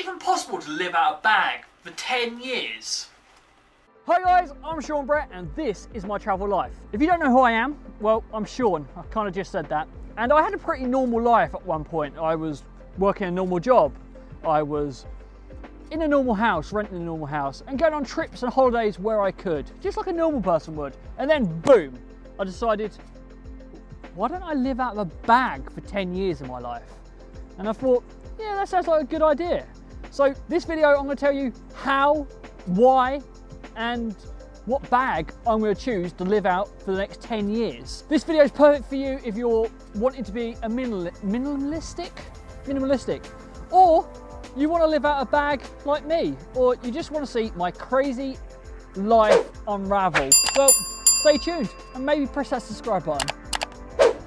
it even possible to live out a bag for 10 years? Hi guys, I'm Sean Brett and this is my travel life. If you don't know who I am, well, I'm Sean. I kind of just said that. And I had a pretty normal life at one point. I was working a normal job. I was in a normal house, renting a normal house, and going on trips and holidays where I could, just like a normal person would. And then boom, I decided, why don't I live out of a bag for 10 years of my life? And I thought, yeah, that sounds like a good idea. So this video, I'm going to tell you how, why, and what bag I'm going to choose to live out for the next 10 years. This video is perfect for you if you're wanting to be a minimalistic, or you want to live out a bag like me, or you just want to see my crazy life unravel. Well, stay tuned and maybe press that subscribe button,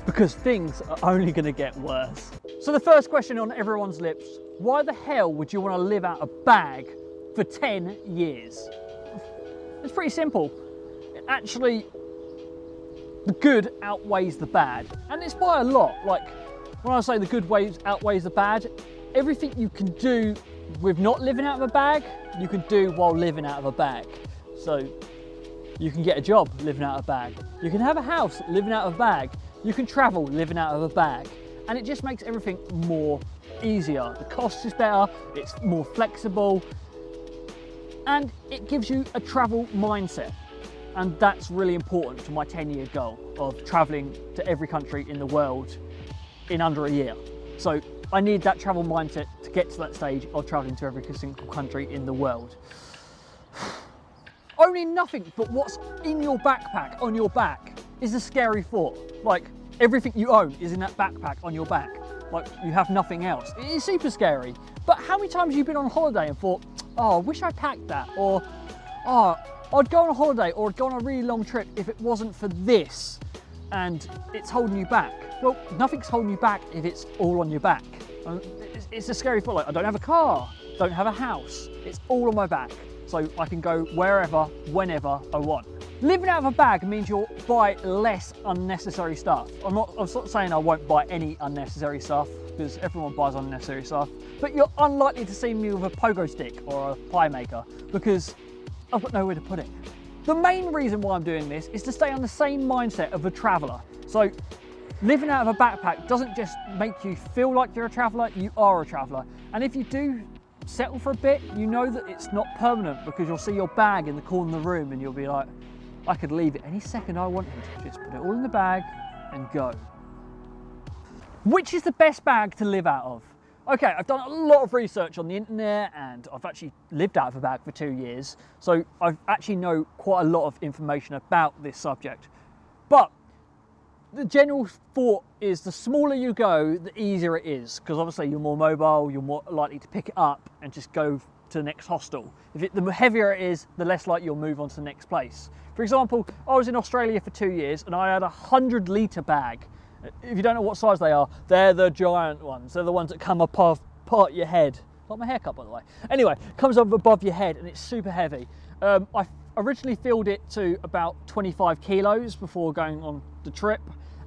because things are only going to get worse. So the first question on everyone's lips, why the hell would you want to live out a bag for 10 years? It's pretty simple. Actually, the good outweighs the bad, and it's by a lot. Like, when I say the good outweighs the bad, everything you can do with not living out of a bag, you can do while living out of a bag. So you can get a job living out of a bag. You can have a house living out of a bag. You can travel living out of a bag. And it just makes everything more easier. The cost is better, it's more flexible, and it gives you a travel mindset. And that's really important to my 10-year goal of traveling to every country in the world in under a year. So I need that travel mindset to get to that stage of traveling to every single country in the world. Owning nothing but what's in your backpack on your back is a scary thought. Like, everything you own is in that backpack on your back. Like, you have nothing else. It is super scary. But how many times have you been on holiday and thought, oh, I wish I packed that, or oh, I'd go on a holiday or I'd go on a really long trip if it wasn't for this, and it's holding you back? Well, nothing's holding you back if it's all on your back. It's a scary thought. Like, I don't have a car, don't have a house, it's all on my back, so I can go wherever, whenever I want. Living out of a bag means you'll buy less unnecessary stuff. I'm not saying I won't buy any unnecessary stuff, because everyone buys unnecessary stuff, but you're unlikely to see me with a pogo stick or a pie maker, because I've got nowhere to put it. The main reason why I'm doing this is to stay on the same mindset of a traveller. So living out of a backpack doesn't just make you feel like you're a traveller, you are a traveller. And if you do settle for a bit, you know that it's not permanent, because you'll see your bag in the corner of the room and you'll be like, I could leave it any second I wanted. Just put it all in the bag and go. Which is the best bag to live out of? Okay, I've done a lot of research on the internet and I've actually lived out of a bag for 2 years. So I actually know quite a lot of information about this subject. But the general thought is the smaller you go, the easier it is, because obviously you're more mobile, you're more likely to pick it up and just go to the next hostel. The heavier it is, the less likely you'll move on to the next place. For example, I was in Australia for 2 years and I had a 100-litre bag. If you don't know what size they are, they're the giant ones. They're the ones that come above part your head. Like my haircut, by the way. Anyway, comes up above your head and it's super heavy. I originally filled it to about 25 kilos before going on the trip.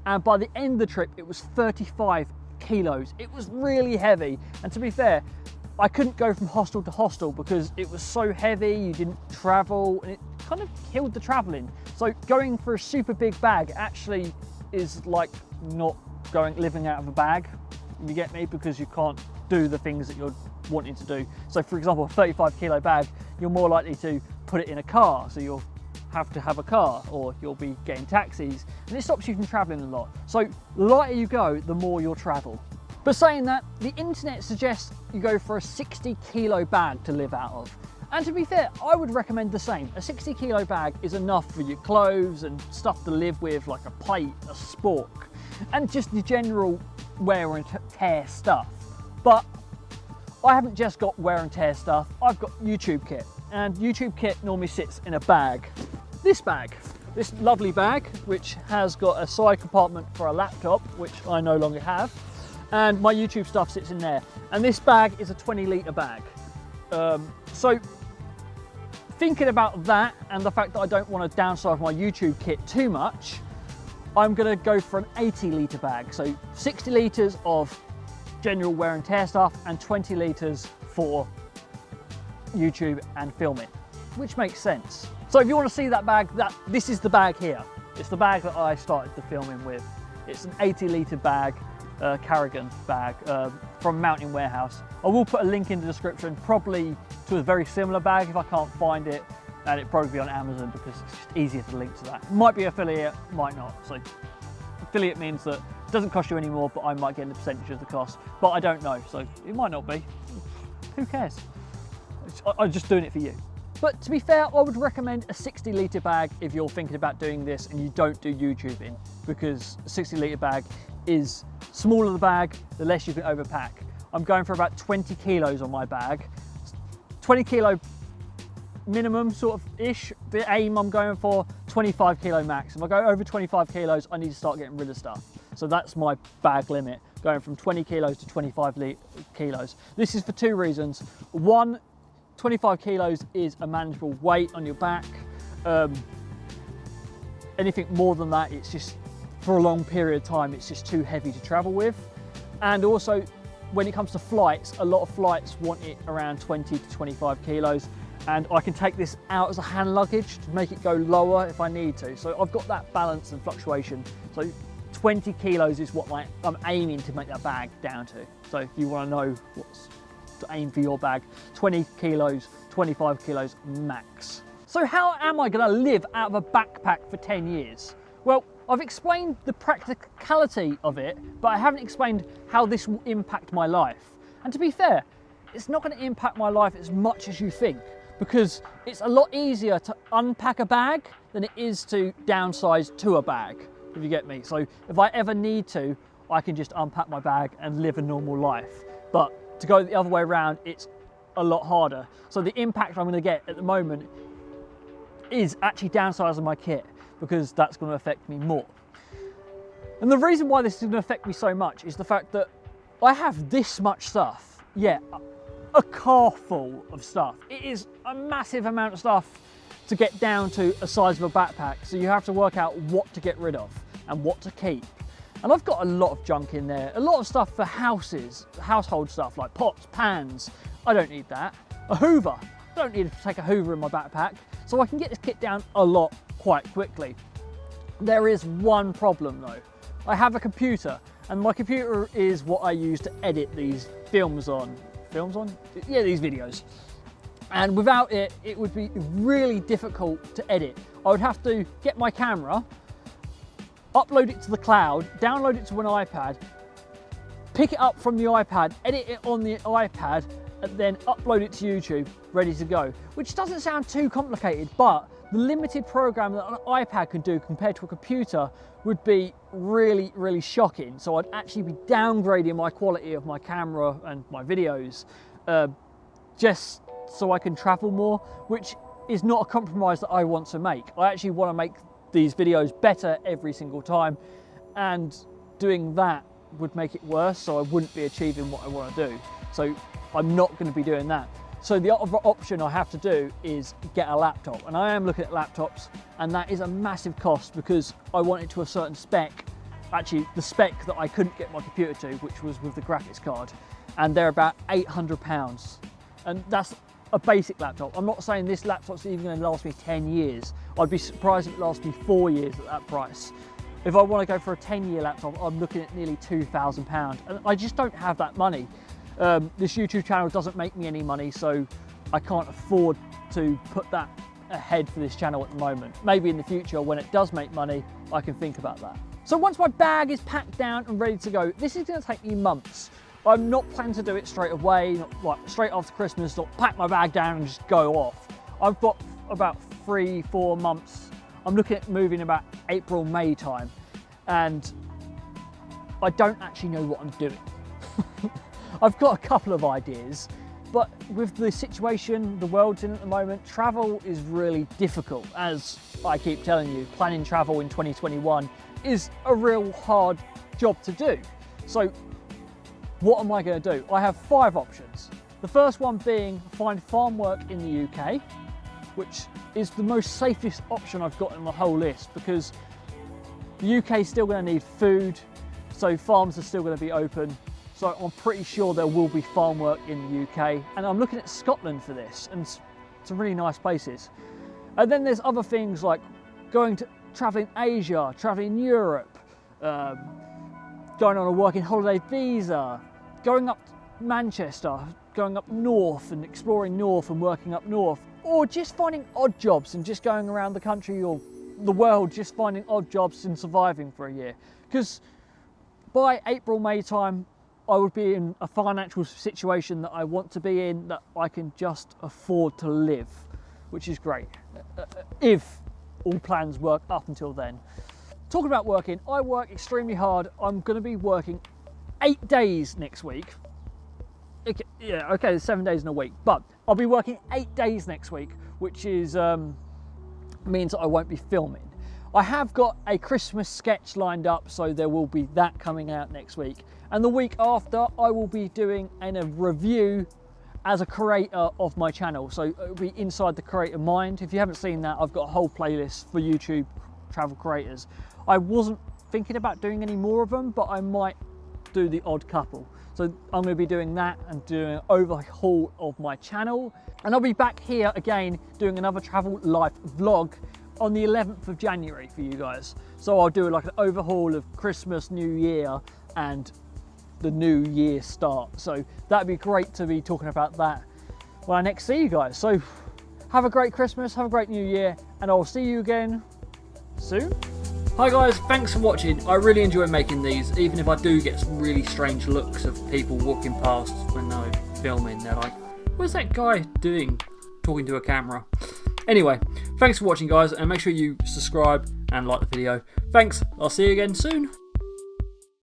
And by the end of the trip, it was 35 kilos. It was really heavy. And to be fair, I couldn't go from hostel to hostel because it was so heavy, you didn't travel, and it kind of killed the traveling. So going for a super big bag actually is like not living out of a bag, you get me, because you can't do the things that you're wanting to do. So for example, a 35 kilo bag, you're more likely to put it in a car, so you'll have to have a car, or you'll be getting taxis, and it stops you from traveling a lot. So the lighter you go, the more you'll travel. But saying that, the internet suggests you go for a 60 kilo bag to live out of. And to be fair, I would recommend the same. A 60 kilo bag is enough for your clothes and stuff to live with, like a plate, a spork, and just the general wear and tear stuff. But I haven't just got wear and tear stuff, I've got YouTube kit. And YouTube kit normally sits in a bag. This lovely bag, which has got a side compartment for a laptop, which I no longer have. And my YouTube stuff sits in there. And this bag is a 20-litre bag. So thinking about that and the fact that I don't want to downsize my YouTube kit too much, I'm going to go for an 80-litre bag. So 60 litres of general wear and tear stuff, and 20 litres for YouTube and filming, which makes sense. So if you want to see that bag, this is the bag here. It's the bag that I started the filming with. It's an 80 litre bag, Carrigan bag from Mountain Warehouse. I will put a link in the description, probably to a very similar bag if I can't find it, and it'll probably be on Amazon because it's just easier to link to that. Might be affiliate, might not. So affiliate means that it doesn't cost you any more, but I might get a percentage of the cost, but I don't know, so it might not be. Who cares? I'm just doing it for you. But to be fair, I would recommend a 60 litre bag if you're thinking about doing this and you don't do YouTubing, because a 60 litre bag is smaller the bag, the less you can overpack. I'm going for about 20 kilos on my bag. 20 kilo minimum sort of ish. The aim I'm going for 25 kilo max. If I go over 25 kilos, I need to start getting rid of stuff. So that's my bag limit, going from 20 kilos to 25 kilos. This is for two reasons. One, 25 kilos is a manageable weight on your back. Anything more than that, it's just, for a long period of time, it's just too heavy to travel with. And also, when it comes to flights, a lot of flights want it around 20 to 25 kilos. And I can take this out as a hand luggage to make it go lower if I need to. So I've got that balance and fluctuation. So 20 kilos is what I'm aiming to make that bag down to. So if you want to know what's to aim for your bag, 20 kilos, 25 kilos max. So how am I going to live out of a backpack for 10 years? Well, I've explained the practicality of it, but I haven't explained how this will impact my life. And to be fair, it's not going to impact my life as much as you think, because it's a lot easier to unpack a bag than it is to downsize to a bag, if you get me. So if I ever need to, I can just unpack my bag and live a normal life. But to go the other way around, it's a lot harder. So the impact I'm going to get at the moment is actually downsizing my kit, because that's going to affect me more. And the reason why this is going to affect me so much is the fact that I have this much stuff. Yeah, a car full of stuff. It is a massive amount of stuff to get down to a size of a backpack. So you have to work out what to get rid of and what to keep. And I've got a lot of junk in there, a lot of stuff for houses, household stuff like pots, pans. I don't need that. A Hoover. I don't need to take a Hoover in my backpack. So I can get this kit down a lot quite quickly. There is one problem though. I have a computer, and my computer is what I use to edit these films on. Yeah, these videos. And without it, it would be really difficult to edit. I would have to get my camera, upload it to the cloud, download it to an iPad, pick it up from the iPad, edit it on the iPad, and then upload it to YouTube, ready to go. Which doesn't sound too complicated, but the limited program that an iPad can do compared to a computer would be really, really shocking. So I'd actually be downgrading my quality of my camera and my videos just so I can travel more, which is not a compromise that I want to make. I actually want to make these videos better every single time, and doing that would make it worse, so I wouldn't be achieving what I want to do. So I'm not going to be doing that. So the other option I have to do is get a laptop, and I am looking at laptops, and that is a massive cost because I want it to a certain spec, actually the spec that I couldn't get my computer to, which was with the graphics card, and they're about £800, and that's a basic laptop. I'm not saying this laptop's even going to last me 10 years. I'd be surprised if it lasts me 4 years at that price. If I want to go for a 10-year laptop, I'm looking at nearly £2,000, and I just don't have that money. This YouTube channel doesn't make me any money, so I can't afford to put that ahead for this channel at the moment. Maybe in the future, when it does make money, I can think about that. So once my bag is packed down and ready to go, this is going to take me months. I'm not planning to do it straight away, not like straight after Christmas, not pack my bag down and just go off. I've got about 3-4 months. I'm looking at moving about April, May time, and I don't actually know what I'm doing. I've got a couple of ideas, but with the situation the world's in at the moment, travel is really difficult. As I keep telling you, planning travel in 2021 is a real hard job to do. So what am I going to do? I have 5 options. The first one being find farm work in the UK, which is the most safest option I've got in the whole list, because the UK is still going to need food, so farms are still going to be open. So I'm pretty sure there will be farm work in the UK, and I'm looking at Scotland for this, and some really nice places. And then there's other things like traveling Asia, traveling Europe, going on a working holiday visa, going up Manchester, going up north and exploring north and working up north, or just finding odd jobs and just going around the country or the world, just finding odd jobs and surviving for a year. Because by April, May time, I would be in a financial situation that I want to be in, that I can just afford to live, which is great, if all plans work up until then. Talking about working, I work extremely hard. I'm going to be working 8 days next week. Okay, yeah, okay, there's 7 days in a week, but I'll be working 8 days next week, which is means that I won't be filming. I have got a Christmas sketch lined up, so there will be that coming out next week. And the week after, I will be doing a review as a creator of my channel. So it'll be inside the creator mind. If you haven't seen that, I've got a whole playlist for YouTube travel creators. I wasn't thinking about doing any more of them, but I might do the odd couple. So I'm going to be doing that and doing an overhaul of my channel. And I'll be back here again doing another travel life vlog on the 11th of January for you guys. So I'll do like an overhaul of Christmas, New Year, and the new year start. So that'd be great to be talking about that when I next see you guys. So have a great Christmas, have a great New Year, and I'll see you again soon. Hi guys, thanks for watching. I really enjoy making these, even if I do get some really strange looks of people walking past when I'm filming. They're like, what's that guy doing talking to a camera? Anyway, thanks for watching guys, and make sure you subscribe and like the video. Thanks, I'll see you again soon.